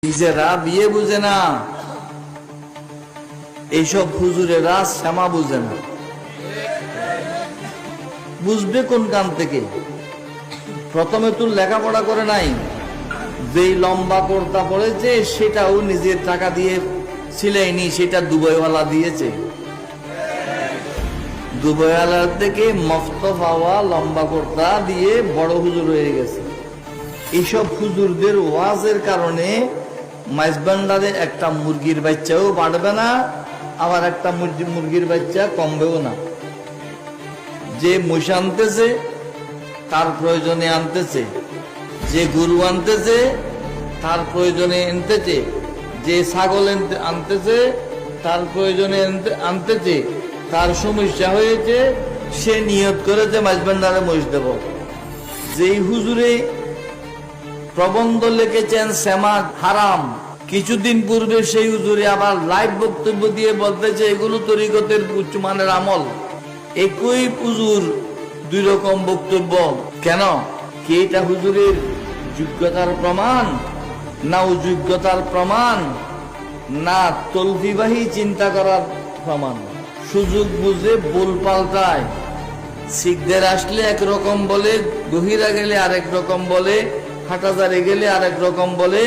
নিজেরা বিয়ে বুঝে না, এইসব হুজুরেরা শ্যামা বুঝে না। বুঝবে কোন কান থেকে? প্রথমে তো লেখাপড়া করে নাই, যেই লম্বা কুর্তা পড়েছে সেটাও নিজের টাকা দিয়ে সিলাইনি, সেটা দুবাইওয়ালা দিয়েছে। দুবাইওয়ালার থেকে মফত পাওয়া লম্বা কুর্তা দিয়ে বড় হুজুর হয়ে গেছে। এইসব হুজুরদের ওয়াজের কারণে মাইজবান্ডারে একটা মুরগির বাচ্চাও বাড়বে না, আবার একটা মুরগির বাচ্চা কমবেও না। যে মহিষ আনতেছে তার প্রয়োজনে আনতেছে, যে গরু আনতেছে তার প্রয়োজনে আনতেছে, যে ছাগল আনতেছে তার প্রয়োজনে আনতেছে। তার সমস্যা হয়েছে, সে নিয়ত করেছে মাইজবান্ডারে মহিষ দেব। যেই হুজুরে প্রবন্ধ লিখেছেন শ্যামা হারাম, কিছুদিন পূর্বে সেই হুজুরে আবার লাইভ বক্তব্য দিয়ে বলতেছে এগুলো তরিকতের উচ্চমানের আমল। একই হুজুর দুই রকম বক্তব্য কেন? কি এটা হুজুরের যোগ্যতার প্রমাণ, না অযোগ্যতার প্রমাণ, না তলফিবাহী চিন্তা করার প্রমাণ? সুযোগ বুঝে ভুল পাল্টায়। শিখদের আসলে একরকম বলে, গহিরা গেলে আরেক রকম বলে, হাটাজারে গেলে আরেক রকম বলে,